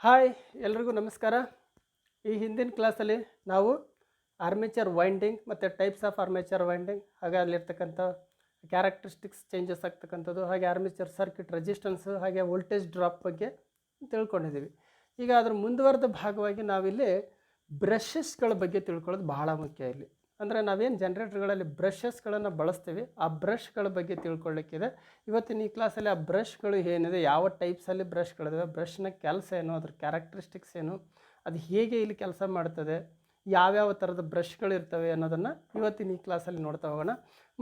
Hi ಎಲ್ರಿಗೂ ನಮಸ್ಕಾರ. ಈ ಹಿಂದಿನ ಕ್ಲಾಸಲ್ಲಿ ನಾವು ಆರ್ಮೇಚರ್ ವೈಂಡಿಂಗ್ ಮತ್ತು ಟೈಪ್ಸ್ ಆಫ್ ಆರ್ಮೇಚರ್ ವೈಂಡಿಂಗ್, ಹಾಗೆ ಅಲ್ಲಿರ್ತಕ್ಕಂಥ ಕ್ಯಾರೆಕ್ಟರಿಸ್ಟಿಕ್ಸ್ ಚೇಂಜಸ್ ಆಗ್ತಕ್ಕಂಥದ್ದು, ಹಾಗೆ ಆರ್ಮೇಚರ್ ಸರ್ಕ್ಯೂಟ್ ರೆಸಿಸ್ಟೆನ್ಸು, ಹಾಗೆ ವೋಲ್ಟೇಜ್ ಡ್ರಾಪ್ ಬಗ್ಗೆ ತಿಳ್ಕೊಂಡಿದ್ದೀವಿ. ಈಗ ಅದರ ಮುಂದುವರೆದ ಭಾಗವಾಗಿ ನಾವಿಲ್ಲಿ ಬ್ರಷಸ್ಗಳ ಬಗ್ಗೆ ತಿಳ್ಕೊಳ್ಳೋದು ಬಹಳ ಮುಖ್ಯ. ಇಲ್ಲಿ ಅಂದರೆ ನಾವೇನು ಜನ್ರೇಟರ್ಗಳಲ್ಲಿ ಬ್ರಷಸ್ಗಳನ್ನು ಬಳಸ್ತೀವಿ, ಆ ಬ್ರಷ್ಗಳ ಬಗ್ಗೆ ತಿಳ್ಕೊಳ್ಳಿಕ್ಕಿದೆ ಇವತ್ತಿನ ಈ ಕ್ಲಾಸಲ್ಲಿ. ಆ ಬ್ರಷ್ಗಳು ಏನಿದೆ, ಯಾವ ಟೈಪ್ಸಲ್ಲಿ ಬ್ರಷ್ಗಳಿದಾವೆ, ಬ್ರಷ್ನ ಕೆಲಸ ಏನು, ಅದ್ರ ಕ್ಯಾರೆಕ್ಟರಿಸ್ಟಿಕ್ಸ್ ಏನು, ಅದು ಹೇಗೆ ಇಲ್ಲಿ ಕೆಲಸ ಮಾಡ್ತದೆ, ಯಾವ್ಯಾವ ಥರದ ಬ್ರಷ್ಗಳಿರ್ತವೆ ಅನ್ನೋದನ್ನು ಇವತ್ತಿನ ಈ ಕ್ಲಾಸಲ್ಲಿ ನೋಡ್ತಾ ಹೋಗೋಣ.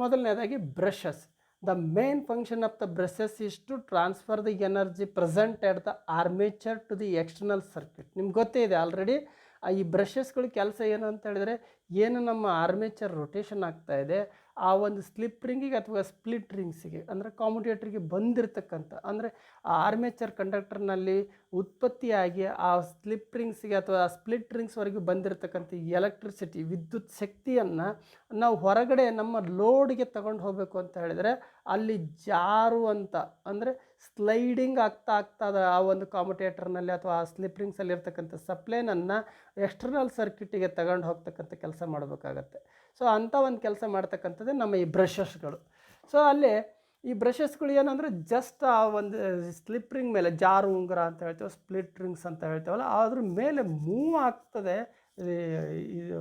ಮೊದಲನೇದಾಗಿ brushes. The main function of the brushes is to transfer the energy present at the armature to the external circuit. ನಿಮ್ಗೆ ಗೊತ್ತೇ ಇದೆ ಆಲ್ರೆಡಿ. ಈ ಬ್ರಷಸ್ಗಳ ಕೆಲಸ ಏನು ಅಂತ ಹೇಳಿದರೆ, ಏನು ನಮ್ಮ ಆರ್ಮೇಚರ್ ರೊಟೇಷನ್ ಆಗ್ತಾ ಇದೆ ಆ ಒಂದು ಸ್ಲಿಪ್ ರಿಂಗಿಗೆ ಅಥವಾ ಸ್ಪ್ಲಿಟ್ ರಿಂಗ್ಸಿಗೆ, ಅಂದರೆ ಕಾಮ್ಯುಟೇಟ್ರಿಗೆ ಬಂದಿರತಕ್ಕಂಥ, ಅಂದರೆ ಆ ಆರ್ಮೇಚರ್ ಕಂಡಕ್ಟರ್ನಲ್ಲಿ ಉತ್ಪತ್ತಿಯಾಗಿ ಆ ಸ್ಲಿಪ್ ರಿಂಗ್ಸಿಗೆ ಅಥವಾ ಸ್ಪ್ಲಿಟ್ ರಿಂಗ್ಸ್ವರೆಗೆ ಬಂದಿರತಕ್ಕಂಥ ಎಲೆಕ್ಟ್ರಿಸಿಟಿ, ವಿದ್ಯುತ್ ಶಕ್ತಿಯನ್ನು ನಾವು ಹೊರಗಡೆ ನಮ್ಮ ಲೋಡ್ಗೆ ತಗೊಂಡು ಹೋಗಬೇಕು ಅಂತ ಹೇಳಿದರೆ, ಅಲ್ಲಿ ಜಾರುವಂಥ, ಅಂದರೆ ಸ್ಲೈಡಿಂಗ್ ಆಗ್ತಾ ಆ ಒಂದು ಕಾಮ್ಯುಟೇಟರ್ನಲ್ಲಿ ಅಥವಾ ಆ ಸ್ಲಿಪ್ ರಿಂಗ್ಸಲ್ಲಿ ಇರ್ತಕ್ಕಂಥ ಸಪ್ಲೈನನ್ನು ಎಕ್ಸ್ಟರ್ನಲ್ ಸರ್ಕ್ಯೂಟಿಗೆ ತಗೊಂಡು ಹೋಗ್ತಕ್ಕಂಥ ಕೆಲಸ ಮಾಡಬೇಕಾಗತ್ತೆ. ಸೊ ಅಂಥ ಒಂದು ಕೆಲಸ ಮಾಡ್ತಕ್ಕಂಥದ್ದೇ ನಮ್ಮ ಈ ಬ್ರಷಸ್ಗಳು. ಸೊ ಅಲ್ಲಿ ಈ ಬ್ರಷಸ್ಗಳು ಏನಂದರೆ ಜಸ್ಟ್ ಆ ಒಂದು ಸ್ಲಿಪ್ ರಿಂಗ್ ಮೇಲೆ, ಜಾರು ಉಂಗುರ ಅಂತ ಹೇಳ್ತೇವೆ, ಸ್ಪ್ಲಿಟ್ ರಿಂಗ್ಸ್ ಅಂತ ಹೇಳ್ತೇವಲ್ಲ, ಅದ್ರ ಮೇಲೆ ಮೂವ್ ಆಗ್ತದೆ. ಇದು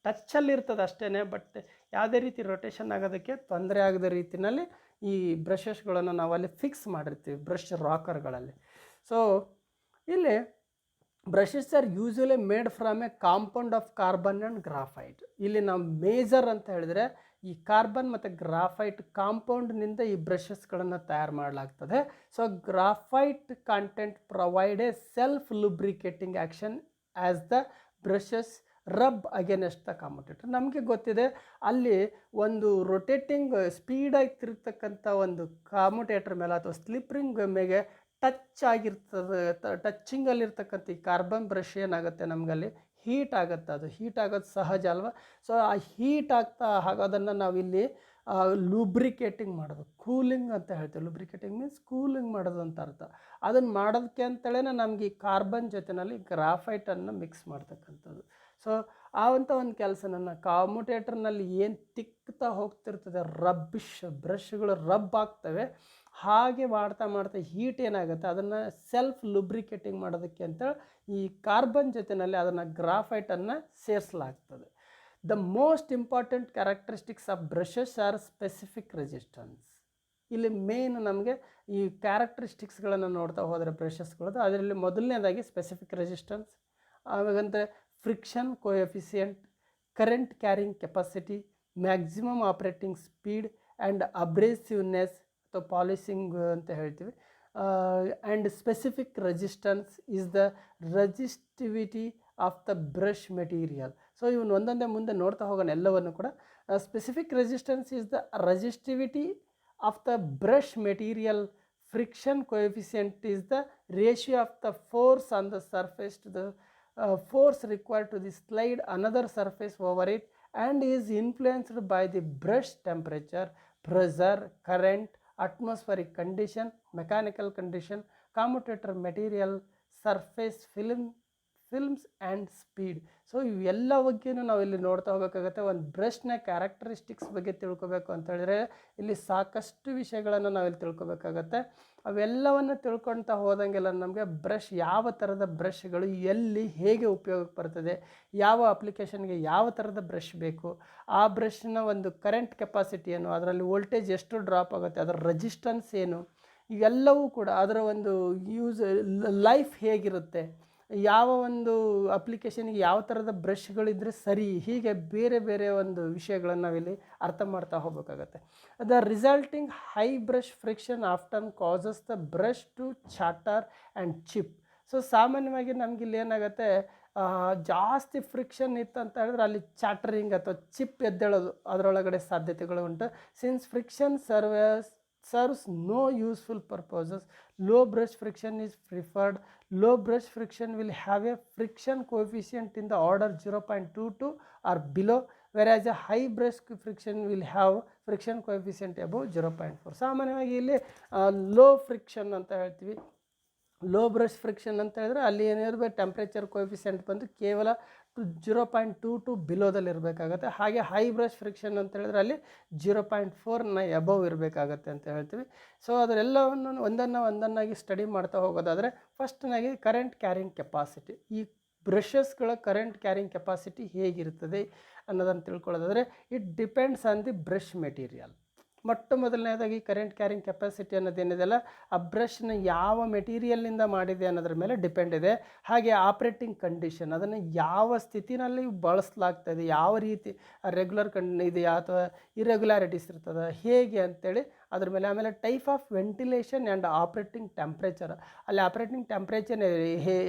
ಟಚ್ಚಲ್ಲಿರ್ತದೆ ಅಷ್ಟೇ, ಬಟ್ ಯಾವುದೇ ರೀತಿ ರೊಟೇಷನ್ ಆಗೋದಕ್ಕೆ ತೊಂದರೆ ಆಗದ ರೀತಿಯಲ್ಲಿ ಈ ಬ್ರಷಸ್ಗಳನ್ನು ನಾವು ಅಲ್ಲಿ ಫಿಕ್ಸ್ ಮಾಡಿರ್ತೀವಿ ಬ್ರಷ್ ರಾಕರ್ಗಳಲ್ಲಿ. ಸೊ ಇಲ್ಲಿ brushes are usually made from a compound of carbon and graphite. ಇಲ್ಲಿ ನಾವು ಮೇಜರ್ ಅಂತ ಹೇಳಿದರೆ ಈ ಕಾರ್ಬನ್ ಮತ್ತು ಗ್ರಾಫೈಟ್ ಕಾಂಪೌಂಡ್ನಿಂದ ಈ ಬ್ರಷಸ್ಗಳನ್ನು ತಯಾರು ಮಾಡಲಾಗ್ತದೆ. So graphite content provide A self lubricating action as the brushes rub against the commutator. ನಮಗೆ ಗೊತ್ತಿದೆ, ಅಲ್ಲಿ ಒಂದು ರೊಟೇಟಿಂಗ್ ಸ್ಪೀಡಾಗಿ ತಿರುಗ್ತಕ್ಕಂಥ ಒಂದು ಕಾಮ್ಯುಟೇಟರ್ ಮೇಲೆ ಅಥವಾ ಸ್ಲಿಪ್ ರಿಂಗ್ ಮೇಲೆ ಟಚ್ ಆಗಿರ್ತದೆ. ಟಚ್ಚಿಂಗಲ್ಲಿರ್ತಕ್ಕಂಥ ಈ ಕಾರ್ಬನ್ ಬ್ರಷ್ ಏನಾಗುತ್ತೆ, ನಮಗಲ್ಲಿ ಹೀಟ್ ಆಗುತ್ತೆ. ಅದು ಹೀಟ್ ಆಗೋದು ಸಹಜ ಅಲ್ವಾ. ಸೊ ಆ ಹೀಟ್ ಆಗ್ತಾ ಆಗೋದನ್ನು ನಾವಿಲ್ಲಿ ಲುಬ್ರಿಕೇಟಿಂಗ್ ಮಾಡೋದು, ಕೂಲಿಂಗ್ ಅಂತ ಹೇಳ್ತೀವಿ. ಲುಬ್ರಿಕೇಟಿಂಗ್ ಮೀನ್ಸ್ ಕೂಲಿಂಗ್ ಮಾಡೋದು ಅಂತ ಅರ್ಥ. ಅದನ್ನು ಮಾಡೋದಕ್ಕೆ ಅಂತೇಳೇ ನಮಗೆ ಈ ಕಾರ್ಬನ್ ಜೊತೆಯಲ್ಲಿ ಗ್ರಾಫೈಟನ್ನು ಮಿಕ್ಸ್ ಮಾಡ್ತಕ್ಕಂಥದ್ದು. ಸೊ ಆ ಅಂಥ ಒಂದು ಕೆಲಸನ ಕಾಮ್ಯುಟೇಟರ್ನಲ್ಲಿ ಏನು ತಿಕ್ತಾ ಹೋಗ್ತಿರ್ತದೆ, ಬ್ರಷ್ಗಳು ರಬ್ ಆಗ್ತವೆ, ಹಾಗೆ ಮಾಡ್ತಾ ಹೀಟ್ ಏನಾಗುತ್ತೆ ಅದನ್ನು ಸೆಲ್ಫ್ ಲುಬ್ರಿಕೇಟಿಂಗ್ ಮಾಡೋದಕ್ಕೆ ಅಂತೇಳಿ ಈ ಕಾರ್ಬನ್ ಜೊತೆಯಲ್ಲಿ ಅದನ್ನು ಗ್ರಾಫೈಟನ್ನು ಸೇರಿಸಲಾಗ್ತದೆ. The most important characteristics of brushes are specific resistance. ಇಲ್ಲಿ ಮೇನ್ ನಮಗೆ ಈ ಕ್ಯಾರೆಕ್ಟರಿಸ್ಟಿಕ್ಸ್ಗಳನ್ನು ನೋಡ್ತಾ ಹೋದರೆ ಬ್ರಷಸ್ಗಳದ್ದು, ಅದರಲ್ಲಿ ಮೊದಲನೇದಾಗಿ ಸ್ಪೆಸಿಫಿಕ್ ರೆಸಿಸ್ಟೆನ್ಸ್, ಆಮೇಲೆ friction coefficient, current carrying capacity, maximum operating speed and abrasiveness ಅಥವಾ ಪಾಲಿಸಿಂಗ್ ಅಂತ ಹೇಳ್ತೀವಿ. And specific resistance is the resistivity of the brush material. So ಇವನು ಒಂದೊಂದೇ ಮುಂದೆ ನೋಡ್ತಾ ಹೋಗೋಣ ಎಲ್ಲವನ್ನು ಕೂಡ. Specific resistance is the resistivity of the brush material. Friction coefficient is the ratio of the force on the surface to the force required to slide another surface over it, and is influenced by the brush temperature, pressure, current, atmospheric condition, mechanical condition, commutator material, surface films and speed. So ಇವೆಲ್ಲ ಬಗ್ಗೆಯೂ ನಾವು ಇಲ್ಲಿ ನೋಡ್ತಾ ಹೋಗಬೇಕಾಗತ್ತೆ. ಒಂದು ಬ್ರಷ್ನ characteristics ಬಗ್ಗೆ ತಿಳ್ಕೊಬೇಕು ಅಂತ ಹೇಳಿದ್ರೆ ಇಲ್ಲಿ ಸಾಕಷ್ಟು ವಿಷಯಗಳನ್ನು ನಾವಿಲ್ಲಿ ತಿಳ್ಕೊಬೇಕಾಗತ್ತೆ. ಅವೆಲ್ಲವನ್ನು ತಿಳ್ಕೊಳ್ತಾ ಹೋದಂಗೆಲ್ಲ ನಮಗೆ ಬ್ರಷ್, ಯಾವ ಥರದ ಬ್ರಷ್ಗಳು ಎಲ್ಲಿ ಹೇಗೆ ಉಪಯೋಗಕ್ಕೆ ಬರ್ತದೆ, ಯಾವ ಅಪ್ಲಿಕೇಶನ್ಗೆ ಯಾವ ಥರದ ಬ್ರಷ್ ಬೇಕು, ಆ ಬ್ರಷ್ನ ಒಂದು ಕರೆಂಟ್ ಕೆಪಾಸಿಟಿ ಏನು, ಅದರಲ್ಲಿ ವೋಲ್ಟೇಜ್ ಎಷ್ಟು ಡ್ರಾಪ್ ಆಗುತ್ತೆ, ಅದರ ರೆಸಿಸ್ಟೆನ್ಸ್ ಏನು, ಇವೆಲ್ಲವೂ ಕೂಡ ಅದರ ಒಂದು ಲೈಫ್ ಹೇಗಿರುತ್ತೆ, ಯಾವ ಒಂದು ಅಪ್ಲಿಕೇಶನ್ಗೆ ಯಾವ ಥರದ ಬ್ರಷ್ಗಳಿದ್ರೆ ಸರಿ, ಹೀಗೆ ಬೇರೆ ಬೇರೆ ಒಂದು ವಿಷಯಗಳನ್ನು ನಾವಿಲ್ಲಿ ಅರ್ಥ ಮಾಡ್ತಾ ಹೋಗಬೇಕಾಗತ್ತೆ. The resulting high brush friction often causes the brush to chatter and chip. So ಸಾಮಾನ್ಯವಾಗಿ ನಮಗಿಲ್ಲಿ ಏನಾಗುತ್ತೆ, ಜಾಸ್ತಿ ಫ್ರಿಕ್ಷನ್ ಇತ್ತು ಅಂತ ಹೇಳಿದ್ರೆ ಅಲ್ಲಿ ಚಾಟರಿಂಗ್ ಅಥವಾ ಚಿಪ್ ಎದ್ದೇಳೋದು ಅದರೊಳಗಡೆ ಸಾಧ್ಯತೆಗಳು ಉಂಟು. Since friction serves no useful purposes, low brush friction is preferred. Low brush friction will have a friction coefficient in the order 0.22 or below, whereas a high brush friction will have friction coefficient above 0.4. ಸಾಮಾನ್ಯವಾಗಿ ಇಲ್ಲಿ low friction ಅಂತ ಹೇಳ್ತೀವಿ. Low brush friction ಅಂತ ಹೇಳಿದ್ರೆ ಅಲ್ಲಿ ಏನಿರಬೇಕು temperature coefficient ಬಂದು ಕೇವಲ 0.22 ಬಿಲೋದಲ್ಲಿ ಇರಬೇಕಾಗತ್ತೆ. ಹಾಗೆ ಹೈ ಬ್ರಷ್ ಫ್ರಿಕ್ಷನ್ ಅಂತ ಹೇಳಿದ್ರೆ ಅಲ್ಲಿ 0.4ನ ಎಬವ್ ಇರಬೇಕಾಗತ್ತೆ ಅಂತ ಹೇಳ್ತೀವಿ. ಸೊ ಅದರೆಲ್ಲವನ್ನು ಒಂದನ್ನಾಗಿ ಸ್ಟಡಿ ಮಾಡ್ತಾ ಹೋಗೋದಾದರೆ ಫಸ್ಟ್ನಾಗಿ ಕರೆಂಟ್ ಕ್ಯಾರಿಂಗ್ ಕೆಪಾಸಿಟಿ, ಈ ಬ್ರಷಸ್ಗಳ ಕರೆಂಟ್ ಕ್ಯಾರಿಂಗ್ ಕೆಪಾಸಿಟಿ ಹೇಗಿರ್ತದೆ ಅನ್ನೋದನ್ನು ತಿಳ್ಕೊಳ್ಳೋದಾದರೆ it depends on the brush material. ಮೊಟ್ಟ ಮೊದಲನೇದಾಗಿ ಕರೆಂಟ್ ಕ್ಯಾರಿಂಗ್ ಕೆಪಾಸಿಟಿ ಅನ್ನೋದೇನಿದೆಯಲ್ಲ ಆ ಬ್ರಷ್ನ ಯಾವ ಮೆಟೀರಿಯಲ್ನಿಂದ ಮಾಡಿದೆ ಅನ್ನೋದ್ರ ಮೇಲೆ ಡಿಪೆಂಡ್ ಇದೆ. ಹಾಗೆ ಆಪ್ರೇಟಿಂಗ್ ಕಂಡೀಷನ್, ಅದನ್ನು ಯಾವ ಸ್ಥಿತಿನಲ್ಲಿ ಬಳಸಲಾಗ್ತದೆ, ಯಾವ ರೀತಿ ರೆಗ್ಯುಲರ್ ಇದೆಯಾ ಅಥವಾ ಇರೆಗ್ಯುಲಾರಿಟೀಸ್ ಇರ್ತದೆ ಹೇಗೆ ಅಂತೇಳಿ ಅದ್ರ ಮೇಲೆ. ಆಮೇಲೆ type of ventilation and operating temperature, ಅಲ್ಲಿ ಆಪ್ರೇಟಿಂಗ್ ಟೆಂಪ್ರೇಚರ್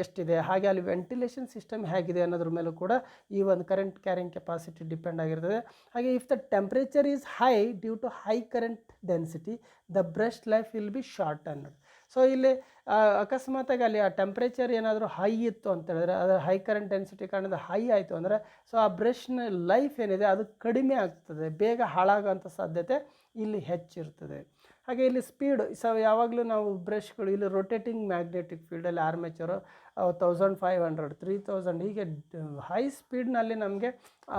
ಎಷ್ಟಿದೆ, ಹಾಗೆ ಅಲ್ಲಿ ವೆಂಟಿಲೇಷನ್ ಸಿಸ್ಟಮ್ ಹೇಗಿದೆ ಅನ್ನೋದ್ರ ಮೇಲೂ ಕೂಡ ಈ ಒಂದು ಕರೆಂಟ್ ಕ್ಯಾರಿಂಗ್ ಕೆಪಾಸಿಟಿ ಡಿಪೆಂಡ್ ಆಗಿರ್ತದೆ. ಹಾಗೆ if the temperature is high due to high current density the brush life will be short ಅನ್ನೋದು. ಸೊ ಇಲ್ಲಿ ಅಕಸ್ಮಾತಾಗಿ ಅಲ್ಲಿ ಆ ಟೆಂಪ್ರೇಚರ್ ಏನಾದರೂ ಹೈ ಇತ್ತು ಅಂತ ಹೇಳಿದ್ರೆ, ಅದರ ಹೈ ಕರೆಂಟ್ ಡೆನ್ಸಿಟಿ ಕಾರಣದ ಹೈ ಆಯಿತು ಅಂದರೆ ಸೊ ಆ ಬ್ರಷ್ನ ಲೈಫ್ ಏನಿದೆ ಅದು ಕಡಿಮೆ ಆಗ್ತದೆ, ಬೇಗ ಹಾಳಾಗೋಂಥ ಸಾಧ್ಯತೆ ಇಲ್ಲಿ ಹೆಚ್ಚಿರ್ತದೆ. ಹಾಗೆ ಇಲ್ಲಿ ಸ್ಪೀಡ್ ಯಾವಾಗಲೂ ನಾವು ಬ್ರಷ್ಗಳು ಇಲ್ಲಿ ರೊಟೇಟಿಂಗ್ ಮ್ಯಾಗ್ನೆಟಿಕ್ ಫೀಲ್ಡಲ್ಲಿ ಆರ್ಮೇಚರು 1500 3000 ಹೀಗೆ ಹೈ ಸ್ಪೀಡ್ನಲ್ಲಿ ನಮಗೆ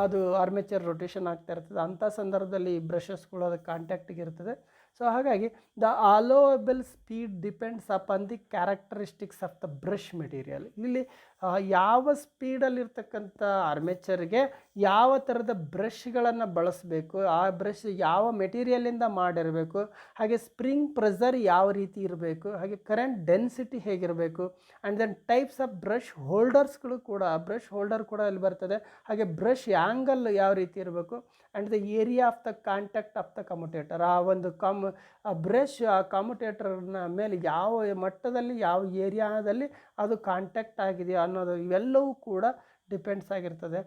ಅದು ಆರ್ಮೇಚರ್ ರೊಟೇಷನ್ ಆಗ್ತಾ ಇರ್ತದೆ. ಅಂಥ ಸಂದರ್ಭದಲ್ಲಿ ಈ ಬ್ರಷಸ್ಗಳು ಅದಕ್ಕೆ ಕಾಂಟ್ಯಾಕ್ಟಿಗೆ ಇರ್ತದೆ. ಸೊ ಹಾಗಾಗಿ the allowable speed depends upon the characteristics of the brush material. ಇಲ್ಲಿ ಯಾವ ಸ್ಪೀಡಲ್ಲಿರ್ತಕ್ಕಂಥ ಆರ್ಮೇಚರ್ಗೆ ಯಾವ ಥರದ ಬ್ರಷ್ಗಳನ್ನು ಬಳಸಬೇಕು, ಆ ಬ್ರಷ್ ಯಾವ ಮೆಟೀರಿಯಲಿಂದ ಮಾಡಿರಬೇಕು, ಹಾಗೆ ಸ್ಪ್ರಿಂಗ್ ಪ್ರೆಷರ್ ಯಾವ ರೀತಿ ಇರಬೇಕು, ಹಾಗೆ ಕರೆಂಟ್ ಡೆನ್ಸಿಟಿ ಹೇಗಿರಬೇಕು, and then types of brush ಹೋಲ್ಡರ್ಸ್ಗಳು ಕೂಡ, ಬ್ರಷ್ ಹೋಲ್ಡರ್ ಕೂಡ ಇಲ್ಲಿ ಬರ್ತದೆ. ಹಾಗೆ ಬ್ರಷ್ ಆ್ಯಂಗಲ್ ಯಾವ ರೀತಿ ಇರಬೇಕು, and the area of the contact of the commutator, ಆ ಒಂದು ಬ್ರಷ್ ಆ ಕಮ್ಯುಟೇಟರ್ನ ಮೇಲೆ ಯಾವ ಮಟ್ಟದಲ್ಲಿ ಯಾವ ಏರಿಯಾದಲ್ಲಿ ಅದು ಕಾಂಟ್ಯಾಕ್ಟ್ ಆಗಿದೆ ಅನ್ನೋದು ಇವೆಲ್ಲವೂ ಕೂಡ ಡಿಪೆಂಡ್ಸ್ ಆಗಿರ್ತದೆ.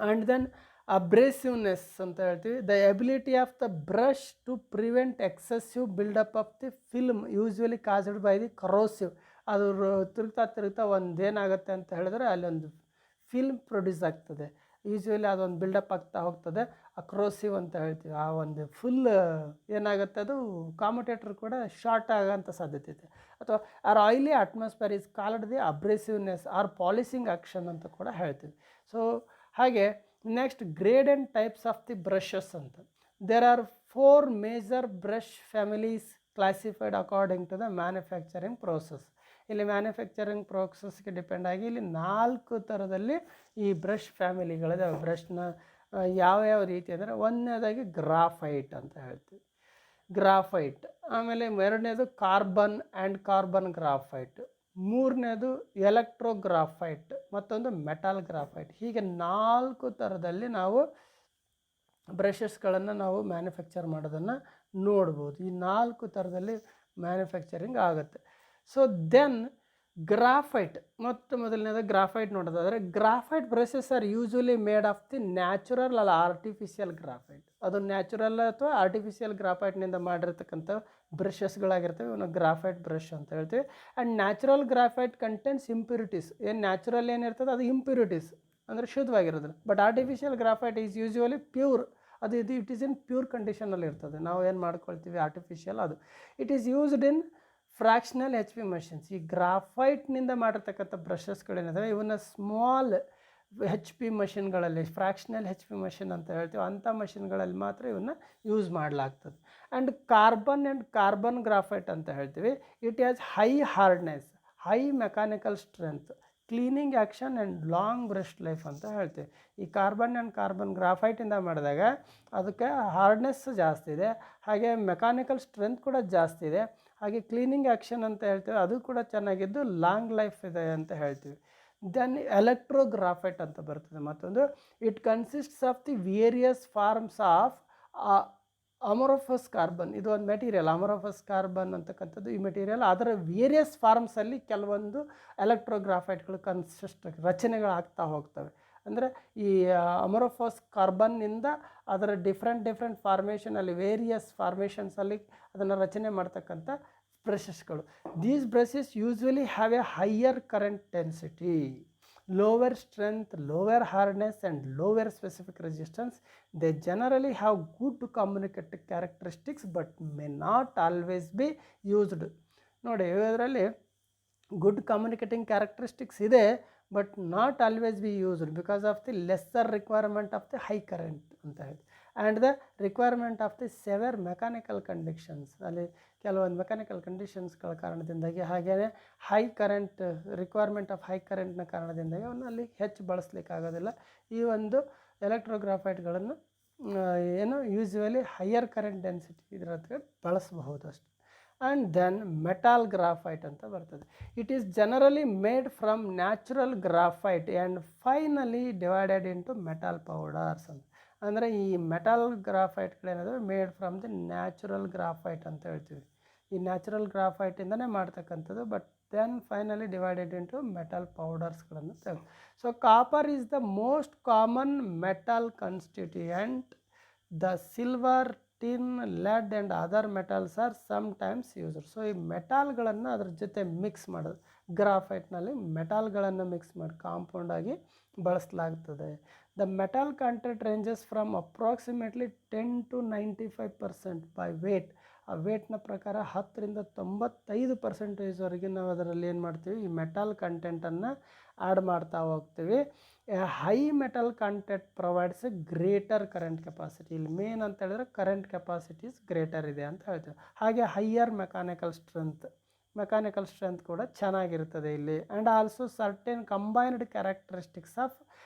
ಆ್ಯಂಡ್ ದೆನ್ ಅಬ್ರೇಸಿವ್ನೆಸ್ ಅಂತ ಹೇಳ್ತೀವಿ, the ability of the brush to prevent excessive buildup of the film usually caused by the corrosive. ಅದು ತಿರುಗ್ತಾ ಒಂದೇನಾಗುತ್ತೆ ಅಂತ ಹೇಳಿದ್ರೆ ಅಲ್ಲೊಂದು ಫಿಲ್ಮ್ ಪ್ರೊಡ್ಯೂಸ್ ಆಗ್ತದೆ, ಯೂಸ್ವಲಿ ಅದೊಂದು ಬಿಲ್ಡಪ್ ಆಗ್ತಾ ಹೋಗ್ತದೆ, ಅಕ್ರೋಸಿವ್ ಅಂತ ಹೇಳ್ತೀವಿ. ಆ ಒಂದು ಫುಲ್ ಏನಾಗುತ್ತೆ ಅದು ಕಾಮ್ಯುಟೇಟರ್ ಕೂಡ ಶಾರ್ಟ್ ಆಗೋಂಥ ಸಾಧ್ಯತೆ ಇದೆ. ಅಥವಾ or oily atmosphere is called the abrasiveness or polishing action ಅಂತ ಕೂಡ ಹೇಳ್ತೀವಿ. ಸೊ ಹಾಗೆ next grade and types of the brushes ಅಂತ. There are 4 major brush families classified according to the manufacturing process. ಇಲ್ಲಿ ಮ್ಯಾನುಫ್ಯಾಕ್ಚರಿಂಗ್ ಪ್ರೋಸೆಸ್ಗೆ ಡಿಪೆಂಡ್ ಆಗಿ ಇಲ್ಲಿ 4 ಥರದಲ್ಲಿ ಈ ಬ್ರಷ್ ಫ್ಯಾಮಿಲಿಗಳಿದಾವೆ. ಬ್ರಷ್ನ ಯಾವ ರೀತಿ ಅಂದರೆ ಒಂದನೇದಾಗಿ ಗ್ರಾಫೈಟ್ ಅಂತ ಹೇಳ್ತೀವಿ, ಗ್ರಾಫೈಟ್. ಆಮೇಲೆ ಎರಡನೇದು ಕಾರ್ಬನ್ ಆ್ಯಂಡ್ ಕಾರ್ಬನ್ ಗ್ರಾಫೈಟ್, ಮೂರನೇದು ಎಲೆಕ್ಟ್ರೋಗ್ರಾಫೈಟ್, ಮತ್ತೊಂದು ಮೆಟಲ್ ಗ್ರಾಫೈಟ್. ಹೀಗೆ 4 ಥರದಲ್ಲಿ ನಾವು ಬ್ರಷಸ್ಗಳನ್ನು ನಾವು ಮ್ಯಾನುಫ್ಯಾಕ್ಚರ್ ಮಾಡೋದನ್ನು ನೋಡ್ಬೋದು. ಈ 4 ಥರದಲ್ಲಿ ಮ್ಯಾನುಫ್ಯಾಕ್ಚರಿಂಗ್ ಆಗುತ್ತೆ. ಸೊ ದೆನ್ ಗ್ರಾಫೈಟ್, ಮೊದಲನೇದು ಗ್ರಾಫೈಟ್ ನೋಡೋದಾದರೆ, graphite brushes are usually made of the natural ಅಲ್ಲ ಆರ್ಟಿಫಿಷಿಯಲ್ ಗ್ರಾಫೈಟ್. ಅದು ನ್ಯಾಚುರಲ್ ಅಥವಾ ಆರ್ಟಿಫಿಷಿಯಲ್ ಗ್ರಾಫೈಟ್ನಿಂದ ಮಾಡಿರ್ತಕ್ಕಂಥ ಬ್ರಷಸ್ಗಳಾಗಿರ್ತವೆ, ಇವನು ಗ್ರಾಫೈಟ್ ಬ್ರಷ್ ಅಂತ ಹೇಳ್ತೀವಿ. And natural graphite contents impurities. ಏನು ನ್ಯಾಚುರಲ್ ಏನಿರ್ತದೆ ಅದು ಇಂಪ್ಯೂರಿಟೀಸ್ ಅಂದರೆ ಶುದ್ಧವಾಗಿರೋದಿಲ್ಲ. But artificial graphite is usually pure, ಅದು ಇಟ್ ಈಸ್ ಇನ್ ಪ್ಯೂರ್ ಕಂಡೀಷನಲ್ಲಿ ಇರ್ತದೆ. ನಾವು ಏನು ಮಾಡ್ಕೊಳ್ತೀವಿ ಆರ್ಟಿಫಿಷಿಯಲ್ ಅದು. It is used in fractional HP machines. ಈ ಗ್ರಾಫೈಟ್ನಿಂದ ಮಾಡಿರ್ತಕ್ಕಂಥ ಬ್ರಷಸ್ಗಳೇನಿದಾವೆ ಇವನ್ನ ಸ್ಮಾಲ್ HP ಮಷಿನ್ಗಳಲ್ಲಿ, ಫ್ರ್ಯಾಕ್ಷನಲ್ HP ಮಷಿನ್ ಅಂತ ಹೇಳ್ತೀವಿ, ಅಂಥ ಮಷಿನ್ಗಳಲ್ಲಿ ಮಾತ್ರ ಇವನ್ನ ಯೂಸ್ ಮಾಡಲಾಗ್ತದೆ. ಆ್ಯಂಡ್ ಕಾರ್ಬನ್ ಗ್ರಾಫೈಟ್ ಅಂತ ಹೇಳ್ತೀವಿ. It has high hardness, high mechanical strength, cleaning action and long brush life ಅಂತ ಹೇಳ್ತೀವಿ. ಈ ಕಾರ್ಬನ್ ಗ್ರಾಫೈಟಿಂದ ಮಾಡಿದಾಗ ಅದಕ್ಕೆ ಹಾರ್ಡ್ನೆಸ್ ಜಾಸ್ತಿ ಇದೆ, ಹಾಗೆ ಮೆಕ್ಯಾನಿಕಲ್ ಸ್ಟ್ರೆಂತ್ ಕೂಡ ಜಾಸ್ತಿ ಇದೆ, ಹಾಗೆ ಕ್ಲೀನಿಂಗ್ ಆ್ಯಕ್ಷನ್ ಅಂತ ಹೇಳ್ತೀವಿ ಅದು ಕೂಡ ಚೆನ್ನಾಗಿದ್ದು ಲಾಂಗ್ ಲೈಫ್ ಇದೆ ಅಂತ ಹೇಳ್ತೀವಿ. ದೆನ್ ಎಲೆಕ್ಟ್ರೋಗ್ರಾಫೈಟ್ ಅಂತ ಬರ್ತದೆ ಮತ್ತೊಂದು. It consists of the various forms of amorphous carbon. ಇದು ಒಂದು ಮೆಟೀರಿಯಲ್ ಅಮೊರಫಸ್ ಕಾರ್ಬನ್ ಅಂತಕ್ಕಂಥದ್ದು. ಈ ಮೆಟೀರಿಯಲ್ ಅದರ ವೇರಿಯಸ್ ಫಾರ್ಮ್ಸಲ್ಲಿ ಕೆಲವೊಂದು ಎಲೆಕ್ಟ್ರೋಗ್ರಾಫೈಟ್ಗಳು ರಚನೆಗಳು ಆಗ್ತಾ ಹೋಗ್ತವೆ. ಅಂದರೆ ಈ ಅಮೊರಫಸ್ ಕಾರ್ಬನ್ನಿಂದ ಅದರ ಡಿಫ್ರೆಂಟ್ ಫಾರ್ಮೇಷನಲ್ಲಿ ವೇರಿಯಸ್ ಫಾರ್ಮೇಷನ್ಸಲ್ಲಿ ಅದನ್ನು ರಚನೆ ಮಾಡ್ತಕ್ಕಂಥ ಬ್ರಷಸ್ಗಳು. These brushes usually have a higher current density, lower strength, lower hardness and lower specific resistance. They generally have good communicative characteristics but may not always be used. ನೋಡಿ ಇದರಲ್ಲಿ ಗುಡ್ ಕಮ್ಯುನಿಕೇಟಿಂಗ್ ಕ್ಯಾರೆಕ್ಟರಿಸ್ಟಿಕ್ಸ್ ಇದೆ, but not always be used because of the lesser requirement of the high current ಅಂತ ಹೇಳಿ and the requirement of the severe mechanical conditions. ಅಲ್ಲಿ ಕೆಲವೊಂದು mechanical ಕಂಡೀಷನ್ಸ್ಗಳ ಕಾರಣದಿಂದಾಗಿ ಹಾಗೆಯೇ high current requirement of high ಕರೆಂಟ್ನ ಕಾರಣದಿಂದಾಗಿ ಅವನ್ನ ಅಲ್ಲಿ ಹೆಚ್ಚು ಬಳಸಲಿಕ್ಕಾಗೋದಿಲ್ಲ. ಈ ಒಂದು ಎಲೆಕ್ಟ್ರೋಗ್ರಾಫೈಟ್ಗಳನ್ನು ಏನು ಯೂಸ್ಯುವಲಿ ಹೈಯರ್ ಕರೆಂಟ್ ಡೆನ್ಸಿಟಿ ಇದರ ಬಳಸಬಹುದು ಅಷ್ಟೆ. ಆ್ಯಂಡ್ ದೆನ್ ಮೆಟಾಲ್ ಗ್ರಾಫೈಟ್ ಅಂತ ಬರ್ತದೆ. It is generally made from natural graphite and finely divided into metal powders ಅಂತ. ಅಂದರೆ ಈ ಮೆಟಲ್ ಗ್ರಾಫೈಟ್ಗಳೇನಾದರೂ made from the natural graphite ಅಂತ ಹೇಳ್ತೀವಿ. ಈ ನ್ಯಾಚುರಲ್ ಗ್ರಾಫೈಟಿಂದನೇ ಮಾಡ್ತಕ್ಕಂಥದ್ದು, but then finely divided into metal ಪೌಡರ್ಸ್ಗಳನ್ನು ತೆಗೆದು. So copper is the most common metal constituent. The silver, tin, lead and other metals are sometimes used. So ಈ ಮೆಟಾಲ್ಗಳನ್ನು ಅದ್ರ ಜೊತೆ ಮಿಕ್ಸ್ ಮಾಡೋದು, ಗ್ರಾಫೈಟ್ನಲ್ಲಿ ಮೆಟಾಲ್ಗಳನ್ನು ಮಿಕ್ಸ್ ಮಾಡಿ ಕಾಂಪೌಂಡಾಗಿ ಬಳಸಲಾಗ್ತದೆ. The metal content ranges from approximately 10 to 95% by weight. ಆ ವೇಟ್ನ ಪ್ರಕಾರ 10ರಿಂದ 95% ನಾವು ಅದರಲ್ಲಿ ಏನು ಮಾಡ್ತೀವಿ, ಈ ಮೆಟಲ್ ಕಂಟೆಂಟನ್ನು ಆ್ಯಡ್ ಮಾಡ್ತಾ ಹೋಗ್ತೀವಿ. High metal content provides A greater current capacity. ಇಲ್ಲಿ ಮೇನ್ ಅಂತ ಹೇಳಿದ್ರೆ ಕರೆಂಟ್ ಕೆಪಾಸಿಟೀಸ್ ಗ್ರೇಟರ್ ಇದೆ ಅಂತ ಹೇಳ್ತೀವಿ. ಹಾಗೆ ಹೈಯರ್ ಮೆಕ್ಯಾನಿಕಲ್ ಸ್ಟ್ರೆಂತ್ ಕೂಡ ಚೆನ್ನಾಗಿರ್ತದೆ ಇಲ್ಲಿ. And also certain combined characteristics of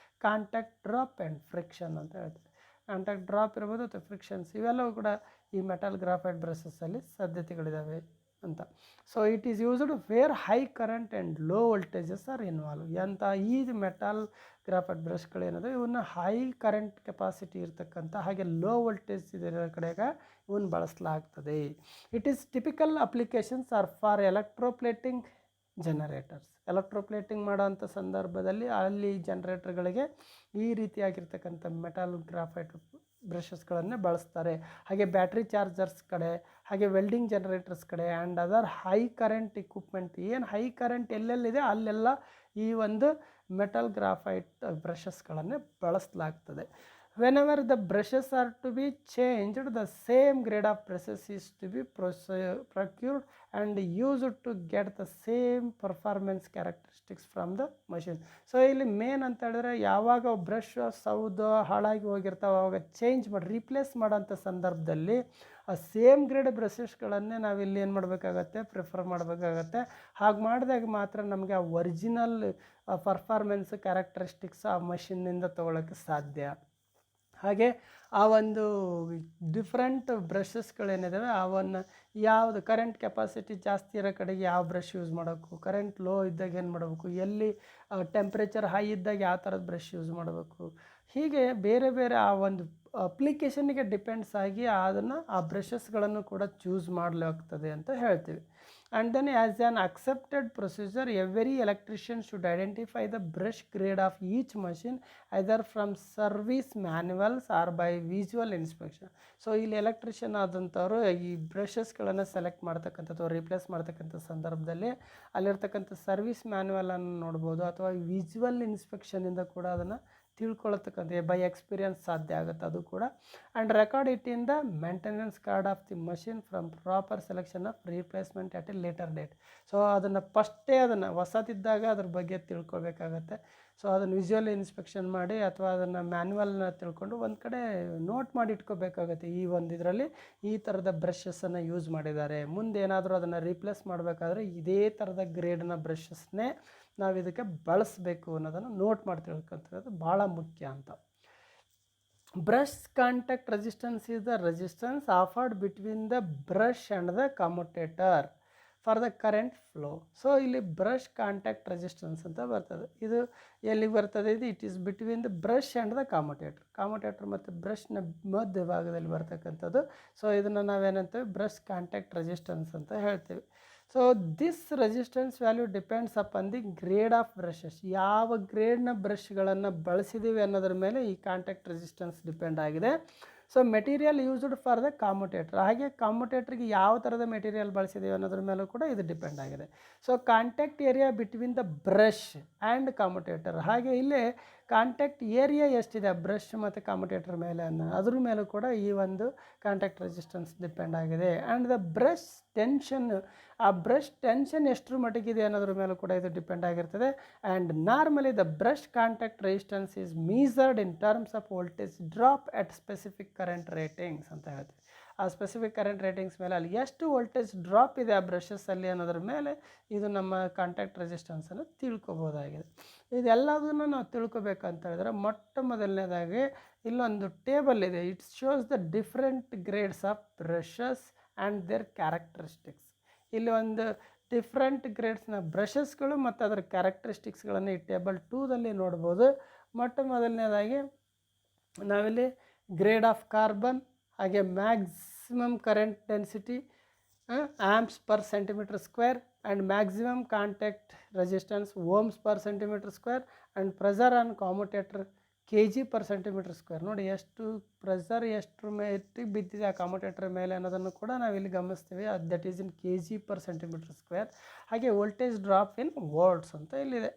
contact drop and friction ಅಂತ ಹೇಳ್ತೀವಿ. ಕಾಂಟ್ಯಾಕ್ಟ್ ಡ್ರಾಪ್ ಇರ್ಬೋದು ಅಥವಾ ಫ್ರಿಕ್ಷನ್ಸ್, ಇವೆಲ್ಲವೂ ಕೂಡ ಈ ಮೆಟಲ್ ಗ್ರಾಫೈಟ್ ಬ್ರಷಸ್ಸಲ್ಲಿ ಸಾಧ್ಯತೆಗಳಿದ್ದಾವೆ ಅಂತ. So it is used where high current and low voltages are involve. ಅಂತ ಈ ಮೆಟಲ್ ಗ್ರಾಫೈಟ್ ಬ್ರಷ್ಗಳೇನದು ಇವನ್ನ ಹೈ ಕರೆಂಟ್ ಕೆಪಾಸಿಟಿ ಇರ್ತಕ್ಕಂಥ ಹಾಗೆ ಲೋ ವೋಲ್ಟೇಜ್ ಇದರ ಕಡೆಗೆ ಇವನ್ನ ಬಳಸಲಾಗ್ತದೆ. It is typical applications are for electroplating generators. Electroplating ಮಾಡೋವಂಥ ಸಂದರ್ಭದಲ್ಲಿ ಅಲ್ಲಿ ಜನರೇಟರ್ಗಳಿಗೆ ಈ ರೀತಿಯಾಗಿರ್ತಕ್ಕಂಥ ಮೆಟಲ್ ಗ್ರಾಫೈಟ್ ಬ್ರಷಸ್ಗಳನ್ನೇ ಬಳಸ್ತಾರೆ. ಹಾಗೆ ಬ್ಯಾಟ್ರಿ ಚಾರ್ಜರ್ಸ್ ಕಡೆ, ಹಾಗೆ ವೆಲ್ಡಿಂಗ್ ಜನರೇಟರ್ಸ್ ಕಡೆ and other high current equipment, ಏನು ಹೈ ಕರೆಂಟ್ ಎಲ್ಲೆಲ್ಲಿದೆ ಅಲ್ಲೆಲ್ಲ ಈ ಒಂದು ಮೆಟಲ್ ಗ್ರಾಫೈಟ್ ಬ್ರಷಸ್ಗಳನ್ನೇ ಬಳಸಲಾಗ್ತದೆ. whenever the brushes are to be changed, the same grade of brushes is to be procured and used to get the same performance characteristics from the machine. So ಇಲ್ಲಿ main ಅಂತ ಹೇಳಿದ್ರೆ ಯಾವಾಗ brush ಸೌದು ಹಾಳಾಗಿ ಹೋಗಿರ್ತಾವೆ ಅವಾಗ change ಮಾಡಿ replace ಮಾಡೋಂಥ ಸಂದರ್ಭದಲ್ಲಿ ಆ ಸೇಮ್ ಗ್ರೇಡ್ ಬ್ರಷಸ್ಗಳನ್ನೇ ನಾವಿಲ್ಲಿ ಏನು ಮಾಡಬೇಕಾಗತ್ತೆ, ಪ್ರಿಫರ್ ಮಾಡಬೇಕಾಗತ್ತೆ. ಹಾಗೆ ಮಾಡಿದಾಗ ಮಾತ್ರ ನಮಗೆ ಆ ಒರಿಜಿನಲ್ ಪರ್ಫಾರ್ಮೆನ್ಸ್ ಕ್ಯಾರೆಕ್ಟರಿಸ್ಟಿಕ್ಸ್ ಆ ಮಷಿನ್ನಿಂದ ತೊಗೊಳಕ್ಕೆ ಸಾಧ್ಯ. ಹಾಗೆ ಆ ಒಂದು ಡಿಫ್ರೆಂಟ್ ಬ್ರಷಸ್ಗಳೇನಿದ್ದಾವೆ ಅವನ್ನು ಯಾವುದು ಕರೆಂಟ್ ಕೆಪಾಸಿಟಿ ಜಾಸ್ತಿ ಇರೋ ಕಡೆಗೆ ಯಾವ ಬ್ರಷ್ ಯೂಸ್ ಮಾಡಬೇಕು, ಕರೆಂಟ್ ಲೋ ಇದ್ದಾಗ ಏನು ಮಾಡಬೇಕು, ಎಲ್ಲಿ ಟೆಂಪ್ರೇಚರ್ ಹೈ ಇದ್ದಾಗ ಯಾವ ಥರದ ಬ್ರಷ್ ಯೂಸ್ ಮಾಡಬೇಕು, ಹೀಗೆ ಬೇರೆ ಬೇರೆ ಆ ಒಂದು ಅಪ್ಲಿಕೇಶನ್ನಿಗೆ ಡಿಪೆಂಡ್ಸ್ ಆಗಿ ಅದನ್ನು ಆ ಬ್ರಷಸ್ಗಳನ್ನು ಕೂಡ ಚೂಸ್ ಮಾಡಲಾಗ್ತದೆ ಅಂತ ಹೇಳ್ತೀವಿ. And then as an accepted procedure, every electrician should identify the brush grade of each machine either from service manuals or by visual inspection. So ಇಲ್ಲಿ ಎಲೆಕ್ಟ್ರಿಷಿಯನ್ ಆದಂಥವ್ರು ಈ ಬ್ರಷಸ್ಗಳನ್ನು ಸೆಲೆಕ್ಟ್ ಮಾಡ್ತಕ್ಕಂಥದ್ದು ರೀಪ್ಲೇಸ್ ಮಾಡ್ತಕ್ಕಂಥ ಸಂದರ್ಭದಲ್ಲಿ ಅಲ್ಲಿರ್ತಕ್ಕಂಥ ಸರ್ವಿಸ್ ಮ್ಯಾನ್ಯುವಲನ್ನು ನೋಡ್ಬೋದು ಅಥವಾ ವಿಜುವಲ್ ಇನ್ಸ್ಪೆಕ್ಷನಿಂದ ಕೂಡ ಅದನ್ನು ತಿಳ್ಕೊಳ್ತಕ್ಕಂಥ ಬೈ ಎಕ್ಸ್ಪೀರಿಯನ್ಸ್ ಸಾಧ್ಯ ಆಗುತ್ತೆ ಅದು ಕೂಡ. And record it in the maintenance card of the machine from proper selection of replacement at a later date. So ಅದನ್ನು ಫಸ್ಟೇ ಅದನ್ನು ಹೊಸದಿದ್ದಾಗ ಅದ್ರ ಬಗ್ಗೆ ತಿಳ್ಕೊಬೇಕಾಗತ್ತೆ. ಸೊ ಅದನ್ನು ವಿಜುವಲ್ ಇನ್ಸ್ಪೆಕ್ಷನ್ ಮಾಡಿ ಅಥವಾ ಅದನ್ನು ಮ್ಯಾನ್ಯುವಲ್ನ ತಿಳ್ಕೊಂಡು ಒಂದು ಕಡೆ ನೋಟ್ ಮಾಡಿ ಇಟ್ಕೋಬೇಕಾಗತ್ತೆ. ಈ ಒಂದು ಇದರಲ್ಲಿ ಈ ಥರದ ಬ್ರಷಸ್ಸನ್ನು ಯೂಸ್ ಮಾಡಿದ್ದಾರೆ, ಮುಂದೆ ಏನಾದರೂ ಅದನ್ನು ರೀಪ್ಲೇಸ್ ಮಾಡಬೇಕಾದ್ರೆ ಇದೇ ಥರದ ಗ್ರೇಡ್ನ ಬ್ರಷಸ್ನೇ ನಾವು ಇದಕ್ಕೆ ಬಳಸಬೇಕು ಅನ್ನೋದನ್ನು ನೋಟ್ ಮಾಡಿ ತಿಳ್ಕೊತಿರೋದು ಭಾಳ ಮುಖ್ಯ ಅಂತ. Brush contact resistance is the resistance offered between the brush and the commutator for the current flow. So ಇಲ್ಲಿ ಬ್ರಷ್ ಕಾಂಟ್ಯಾಕ್ಟ್ ರೆಸಿಸ್ಟೆನ್ಸ್ ಅಂತ ಬರ್ತದೆ. ಇದು ಎಲ್ಲಿಗೆ ಬರ್ತದೆ, ಇದು it is between the brush and the ಕಾಮುಟೇಟರ್ ಮತ್ತು ಬ್ರಷ್ನ ಮಧ್ಯ ಭಾಗದಲ್ಲಿ ಬರ್ತಕ್ಕಂಥದ್ದು. ಸೊ ಇದನ್ನು ನಾವೇನಂತೇವೆ ಬ್ರಷ್ ಕಾಂಟ್ಯಾಕ್ಟ್ ರೆಸಿಸ್ಟೆನ್ಸ್ ಅಂತ ಹೇಳ್ತೀವಿ. So this resistance value depends upon the grade of brushes. ಯಾವ ಗ್ರೇಡ್ನ ಬ್ರಷ್ಗಳನ್ನು ಬಳಸಿದ್ದೀವಿ ಅನ್ನೋದ್ರ ಮೇಲೆ ಈ ಕಾಂಟ್ಯಾಕ್ಟ್ ರೆಸಿಸ್ಟೆನ್ಸ್ ಡಿಪೆಂಡ್ ಆಗಿದೆ. So material used for the ಕಾಮುಟೇಟರ್, ಹಾಗೆ ಕಾಮುಟೇಟ್ರಿಗೆ ಯಾವ ಥರದ ಮೆಟೀರಿಯಲ್ ಬಳಸಿದ್ದೀವಿ ಅನ್ನೋದ್ರ ಮೇಲೂ ಕೂಡ ಇದು ಡಿಪೆಂಡ್ ಆಗಿದೆ. So contact area between the brush and commutator, ಹಾಗೆ ಇಲ್ಲಿ ಕಾಂಟ್ಯಾಕ್ಟ್ ಏರಿಯಾ ಎಷ್ಟಿದೆ ಬ್ರಷ್ ಮತ್ತು ಕಮ್ಯುಟೇಟರ್ ಮೇಲೆ ಅದ್ರ ಮೇಲೂ ಕೂಡ ಈ ಒಂದು ಕಾಂಟ್ಯಾಕ್ಟ್ ರೆಸಿಸ್ಟೆನ್ಸ್ ಡಿಪೆಂಡ್ ಆಗಿದೆ. ಆ್ಯಂಡ್ ದ ಬ್ರಷ್ ಟೆನ್ಷನ್, ಆ ಬ್ರಷ್ ಟೆನ್ಷನ್ ಎಷ್ಟರ ಮಟ್ಟಿಗಿದೆ ಅನ್ನೋದ್ರ ಮೇಲೂ ಕೂಡ ಇದು ಡಿಪೆಂಡ್ ಆಗಿರ್ತದೆ. And normally the brush contact resistance is measured in terms of voltage drop at specific current ratings ಅಂತ ಹೇಳ್ತೀವಿ. ಆ ಸ್ಪೆಸಿಫಿಕ್ ಕರೆಂಟ್ ರೇಟಿಂಗ್ಸ್ ಮೇಲೆ ಅಲ್ಲಿ ಎಷ್ಟು ವೋಲ್ಟೇಜ್ ಡ್ರಾಪ್ ಇದೆ ಆ ಬ್ರಷಸ್ಸಲ್ಲಿ ಅನ್ನೋದ್ರ ಮೇಲೆ ಇದು ನಮ್ಮ ಕಾಂಟ್ಯಾಕ್ಟ್ ರೆಸಿಸ್ಟೆನ್ಸನ್ನು ತಿಳ್ಕೊಬೋದಾಗಿದೆ. ಇದೆಲ್ಲದನ್ನು ನಾವು ತಿಳ್ಕೊಬೇಕಂತ ಹೇಳಿದ್ರೆ ಮೊಟ್ಟ ಮೊದಲನೇದಾಗಿ ಇಲ್ಲೊಂದು ಟೇಬಲ್ ಇದೆ. It shows the different grades of brushes and their characteristics. ಇಲ್ಲಿ ಒಂದು ಡಿಫ್ರೆಂಟ್ ಗ್ರೇಡ್ಸ್ನ ಬ್ರಷಸ್ಗಳು ಮತ್ತು ಅದರ ಕ್ಯಾರೆಕ್ಟರಿಸ್ಟಿಕ್ಸ್ಗಳನ್ನು ಈ ಟೇಬಲ್ 2ದಲ್ಲಿ ನೋಡ್ಬೋದು. ಮೊಟ್ಟ ಮೊದಲನೇದಾಗಿ ನಾವಿಲ್ಲಿ ಗ್ರೇಡ್ ಆಫ್ ಕಾರ್ಬನ್, ಹಾಗೆ maximum current density amps per centimetre square, and maximum contact resistance ohms per centimetre square, and pressure on commutator kg per centimeter square. ನೋಡಿ ಎಷ್ಟು ಪ್ರೆಷರ್ ಎಷ್ಟರ ಮೇಲೆ ಬಿದ್ದಿದೆ ಆ ಕಾಮ್ಯುಟೇಟರ್ ಮೇಲೆ ಅನ್ನೋದನ್ನು ಕೂಡ ನಾವಿಲ್ಲಿ ಗಮನಿಸ್ತೀವಿ. That is in kg per centimeter square. ಹಾಗೆ ವೋಲ್ಟೇಜ್ ಡ್ರಾಪ್ ಇನ್ ವೋಲ್ಟ್ಸ್ ಅಂತ ಇಲ್ಲಿದೆ.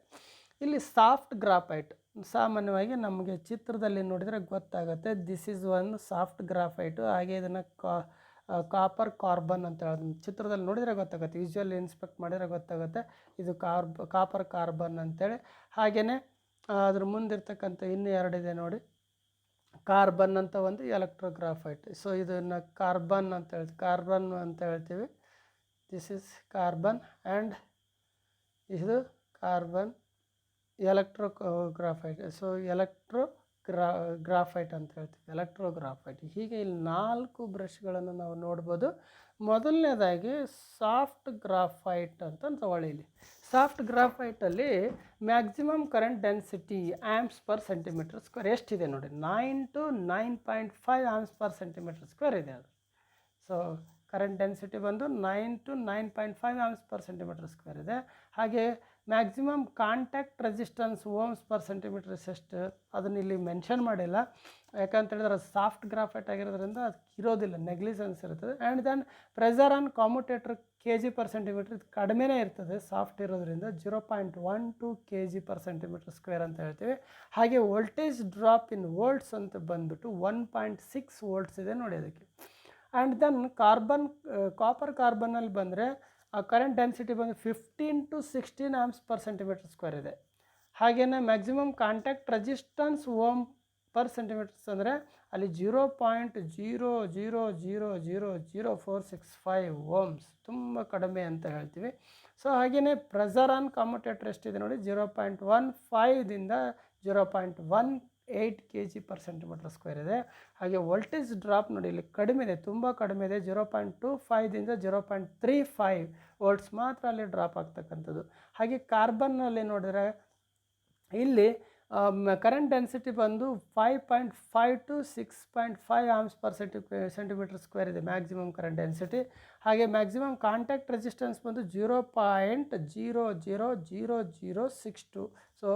ಇಲ್ಲಿ ಸಾಫ್ಟ್ ಗ್ರಾಫೈಟ್ ಸಾಮಾನ್ಯವಾಗಿ ನಮಗೆ ಚಿತ್ರದಲ್ಲಿ ನೋಡಿದರೆ ಗೊತ್ತಾಗುತ್ತೆ. This is one soft graphite. ಹಾಗೆ ಇದನ್ನು ಕಾಪರ್ ಕಾರ್ಬನ್ ಅಂತ ಹೇಳೋದು ಚಿತ್ರದಲ್ಲಿ ನೋಡಿದರೆ ಗೊತ್ತಾಗುತ್ತೆ. ವಿಜುವಲ್ ಇನ್ಸ್ಪೆಕ್ಟ್ ಮಾಡಿದರೆ ಗೊತ್ತಾಗುತ್ತೆ ಇದು ಕಾಪರ್ ಕಾರ್ಬನ್ ಅಂತೇಳಿ. ಹಾಗೆಯೇ ಅದ್ರ ಮುಂದಿರ್ತಕ್ಕಂಥ ಇನ್ನೂ ಎರಡಿದೆ ನೋಡಿ, ಕಾರ್ಬನ್ ಅಂತ ಒಂದು ಎಲೆಕ್ಟ್ರೋಗ್ರಾಫೈಟ್. ಸೊ ಇದನ್ನು ಕಾರ್ಬನ್ ಅಂತ ಹೇಳ್ತೀವಿ. ದಿಸ್ ಈಸ್ ಕಾರ್ಬನ್ ಆ್ಯಂಡ್ ಇದು ಕಾರ್ಬನ್ ಎಲೆಕ್ಟ್ರೋಗ್ರಾಫೈಟ್. ಸೊ ಗ್ರಾಫೈಟ್ ಅಂತ ಹೇಳ್ತೀವಿ, ಎಲೆಕ್ಟ್ರೋಗ್ರಾಫೈಟ್. ಹೀಗೆ ಇಲ್ಲಿ 4 ಬ್ರಷ್ಗಳನ್ನು ನಾವು ನೋಡ್ಬೋದು. ಮೊದಲನೇದಾಗಿ ಸಾಫ್ಟ್ ಗ್ರಾಫೈಟ್ ಅಂತ ತಗೊಳ್ಳಿ. ಇಲ್ಲಿ ಸಾಫ್ಟ್ ಗ್ರಾಫೈಟಲ್ಲಿ maximum current density amps per centimetre square ಎಷ್ಟಿದೆ ನೋಡಿ, 9 to 9.5 amps per centimetre square ಇದೆ ಅದು. ಸೊ ಕರೆಂಟ್ ಡೆನ್ಸಿಟಿ ಬಂದು 9 to 9.5 amps per centimetre square ಇದೆ. ಹಾಗೆ maximum contact resistance ohms per centimetre ಎಷ್ಟು ಅದನ್ನು ಇಲ್ಲಿ ಮೆನ್ಷನ್ ಮಾಡಿಲ್ಲ. ಯಾಕಂತ ಹೇಳಿದ್ರೆ ಅದು ಸಾಫ್ಟ್ ಗ್ರಾಫೈಟ್ ಆಗಿರೋದ್ರಿಂದ ಅದು ಇರೋದಿಲ್ಲ, ನೆಗ್ಲಿಜೆನ್ಸ್ ಇರ್ತದೆ. And then pressure on commutator kg per centimeter ಇದು ಕಡಿಮೆನೇ ಇರ್ತದೆ ಸಾಫ್ಟ್ ಇರೋದ್ರಿಂದ, 0.12 kg per centimeter ಸ್ಕ್ವೇರ್ ಅಂತ ಹೇಳ್ತೀವಿ. ಹಾಗೆ ವೋಲ್ಟೇಜ್ ಡ್ರಾಪ್ ಇನ್ ವೋಲ್ಟ್ಸ್ ಅಂತ ಬಂದುಬಿಟ್ಟು 1.6 ವೋಲ್ಟ್ಸ್ ಇದೆ ನೋಡಿ ಅದಕ್ಕೆ. ಆ್ಯಂಡ್ ದೆನ್ ಕಾಪರ್ ಕಾರ್ಬನ್ನಲ್ಲಿ ಬಂದರೆ ಆ ಕರೆಂಟ್ ಡೆನ್ಸಿಟಿ ಬಂದು 15 to 16 amps per centimetre square ಇದೆ. ಹಾಗೆಯೇ maximum contact resistance ohm per centimetres ಅಂದರೆ ಅಲ್ಲಿ 0.00000465 ಓಮ್ಸ್, ತುಂಬ ಕಡಿಮೆ ಅಂತ ಹೇಳ್ತೀವಿ. ಸೊ ಹಾಗೆಯೇ ಪ್ರೆಷರ್ ಆನ್ ಕಾಮ್ಯುಟೇಟರ್ ಎಷ್ಟಿದೆ ನೋಡಿ, 0.15ದಿಂದ 0.18 kg per centimeter ಸ್ಕ್ವೇರ್ ಇದೆ. ಹಾಗೆ ವೋಲ್ಟೇಜ್ ಡ್ರಾಪ್ ನೋಡಿ ಇಲ್ಲಿ ಕಡಿಮೆ ಇದೆ, ತುಂಬ ಕಡಿಮೆ ಇದೆ, 0.25ದಿಂದ 0.35 ವೋಲ್ಟ್ಸ್ ಮಾತ್ರ ಅಲ್ಲಿ ಡ್ರಾಪ್ ಆಗ್ತಕ್ಕಂಥದ್ದು. ಹಾಗೆ ಕಾರ್ಬನ್ನಲ್ಲಿ ನೋಡಿದರೆ ಇಲ್ಲಿ ಕರೆಂಟ್ ಡೆನ್ಸಿಟಿ ಬಂದು 5.5 to 6.5 ಆ್ಯಂಪ್ಸ್ ಪರ್ ಸೆಂಟಿಮೀಟರ್ ಸ್ಕ್ವೇರ್ ಇದೆ ಮ್ಯಾಕ್ಸಿಮಮ್ ಕರೆಂಟ್ ಡೆನ್ಸಿಟಿ. ಹಾಗೆ ಮ್ಯಾಕ್ಸಿಮಮ್ ಕಾಂಟ್ಯಾಕ್ಟ್ ರೆಸಿಸ್ಟೆನ್ಸ್ ಬಂದು 0.00062. ಸೊ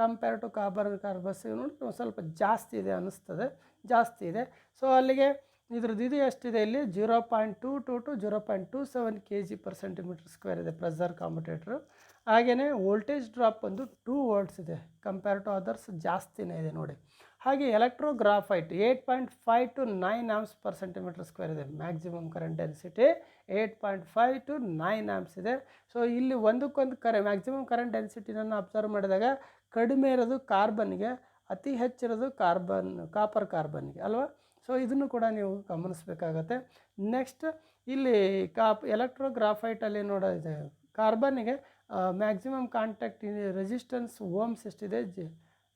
ಕಂಪೇರ್ ಟು ಕಾರ್ಬಸ್ ನೋಡಿ ಸ್ವಲ್ಪ ಜಾಸ್ತಿ ಇದೆ ಅನ್ನಿಸ್ತದೆ, ಜಾಸ್ತಿ ಇದೆ. ಸೊ ಅಲ್ಲಿಗೆ ಇದ್ರದ್ದು ಇದು ಎಷ್ಟಿದೆ ಇಲ್ಲಿ 0.22 to 0.27 kg per centimeter square ಇದೆ ಪ್ರೆಷರ್ ಕಾಮ್ಯುಟೇಟ್ರು. ಹಾಗೆಯೇ ವೋಲ್ಟೇಜ್ ಡ್ರಾಪ್ ಬಂದು 2 ವೋಲ್ಟ್ಸ್ ಇದೆ, ಕಂಪೇರ್ ಟು ಅದರ್ಸ್ ಜಾಸ್ತಿನೇ ಇದೆ ನೋಡಿ. ಹಾಗೆ electrographite 8.5 to 9 amps per centimetre square ಇದೆ, maximum current density 8.5 to 9 amps ಇದೆ. ಸೊ ಇಲ್ಲಿ ಒಂದಕ್ಕೊಂದು ಮ್ಯಾಕ್ಸಿಮಮ್ ಕರೆಂಟ್ ಡೆನ್ಸಿಟಿನನ್ನು ಅಬ್ಸರ್ವ್ ಮಾಡಿದಾಗ ಕಡಿಮೆ ಇರೋದು ಕಾರ್ಬನ್ಗೆ, ಅತಿ ಹೆಚ್ಚಿರೋದು ಕಾಪರ್ ಕಾರ್ಬನ್ಗೆ ಅಲ್ವಾ. ಸೊ ಇದನ್ನು ಕೂಡ ನೀವು ಗಮನಿಸಬೇಕಾಗತ್ತೆ. ನೆಕ್ಸ್ಟ್ ಇಲ್ಲಿ ಎಲೆಕ್ಟ್ರೋಗ್ರಾಫೈಟಲ್ಲಿ ನೋಡೋದಿದೆ, ಕಾರ್ಬನ್ನಿಗೆ ಮ್ಯಾಕ್ಸಿಮಮ್ ಕಾಂಟ್ಯಾಕ್ಟ್ ರೆಸಿಸ್ಟೆನ್ಸ್ ಓಮ್ಸ್ ಎಷ್ಟಿದೆ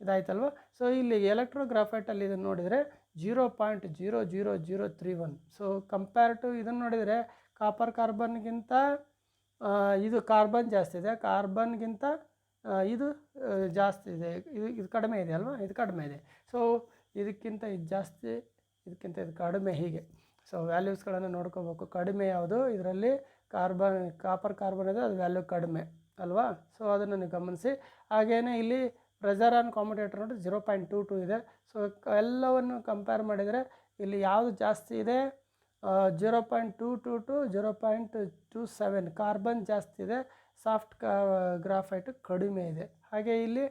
ಇದಾಯ್ತಲ್ವ. ಸೊ ಇಲ್ಲಿ ಎಲೆಕ್ಟ್ರೋಗ್ರಾಫೈಟಲ್ಲಿ ಇದನ್ನು ನೋಡಿದರೆ 0.00031. ಸೊ ಕಂಪೇರ್ ಟು ಇದನ್ನು ನೋಡಿದರೆ ಕಾಪರ್ ಕಾರ್ಬನ್ಗಿಂತ ಇದು ಕಾರ್ಬನ್ ಜಾಸ್ತಿ ಇದೆ, ಕಾರ್ಬನ್ಗಿಂತ ಇದು ಜಾಸ್ತಿ ಇದೆ, ಇದು ಕಡಿಮೆ ಇದೆ ಅಲ್ವಾ, ಇದು ಕಡಿಮೆ ಇದೆ. ಸೊ ಇದಕ್ಕಿಂತ ಇದು ಜಾಸ್ತಿ, ಇದಕ್ಕಿಂತ ಇದು ಕಡಿಮೆ, ಹೀಗೆ. ಸೊ ವ್ಯಾಲ್ಯೂಸ್ಗಳನ್ನು ನೋಡ್ಕೋಬೇಕು. ಕಡಿಮೆ ಯಾವುದು ಇದರಲ್ಲಿ ಕಾಪರ್ ಕಾರ್ಬನ್ ಇದೆ, ಅದು ವ್ಯಾಲ್ಯೂ ಕಡಿಮೆ ಅಲ್ವಾ. ಸೊ ಅದನ್ನು ನೀವು ಗಮನಿಸಿ. ಹಾಗೆಯೇ ಇಲ್ಲಿ ಪ್ರೆಷರ್ ಆನ್ ಕಾಮ್ಯುಟೇಟರ್ ನೋಡಿ 0.22 ಇದೆ. ಸೊ ಎಲ್ಲವನ್ನು ಕಂಪೇರ್ ಮಾಡಿದರೆ ಇಲ್ಲಿ ಯಾವುದು ಜಾಸ್ತಿ ಇದೆ, 0.22 to 0.27 ಕಾರ್ಬನ್ ಜಾಸ್ತಿ ಇದೆ, ಸಾಫ್ಟ್ ಗ್ರಾಫೈಟ್ ಕಡಿಮೆ ಇದೆ. ಹಾಗೆ ಇಲ್ಲಿ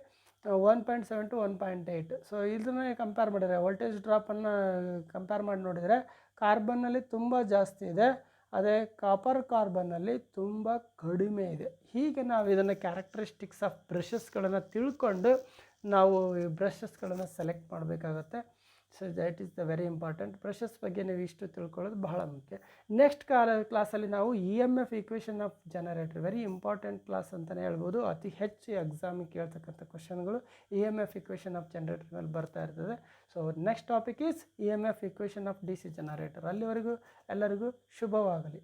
1.7 to 1.8. ಸೊ ಇದನ್ನು ಕಂಪೇರ್ ಮಾಡಿದರೆ ವೋಲ್ಟೇಜ್ ಡ್ರಾಪನ್ನು ಕಂಪೇರ್ ಮಾಡಿ ನೋಡಿದರೆ ಕಾರ್ಬನ್ನಲ್ಲಿ ತುಂಬ ಜಾಸ್ತಿ ಇದೆ, ಅದೇ ಕಾಪರ್ ಕಾರ್ಬನ್ನಲ್ಲಿ ತುಂಬ ಕಡಿಮೆ ಇದೆ. ಹೀಗೆ ನಾವು ಇದನ್ನು ಕ್ಯಾರೆಕ್ಟರಿಸ್ಟಿಕ್ಸ್ ಆಫ್ ಬ್ರಷಸ್ಗಳನ್ನು ತಿಳ್ಕೊಂಡು ನಾವು ಈ ಬ್ರಷಸ್ಗಳನ್ನು ಸೆಲೆಕ್ಟ್ ಮಾಡಬೇಕಾಗತ್ತೆ. So that is the very important. Brushes ಬಗ್ಗೆ ನೀವು ಇಷ್ಟು ತಿಳ್ಕೊಳ್ಳೋದು ಬಹಳ ಮುಖ್ಯ. ನೆಕ್ಸ್ಟ್ ಕ್ಲಾಸಲ್ಲಿ ನಾವು EMF equation of generator, very important class ಅಂತಲೇ ಹೇಳ್ಬೋದು. ಅತಿ ಹೆಚ್ಚು ಎಕ್ಸಾಮಿಗೆ ಕೇಳ್ತಕ್ಕಂಥ ಕ್ವಶನ್ಗಳು EMF ಈಕ್ವೇಷನ್ ಆಫ್ ಜನರೇಟರ್ ಮೇಲೆ ಬರ್ತಾ ಇರ್ತದೆ. So next topic is EMF equation of DC generator. ಅಲ್ಲಿವರೆಗೂ ಎಲ್ಲರಿಗೂ ಶುಭವಾಗಲಿ.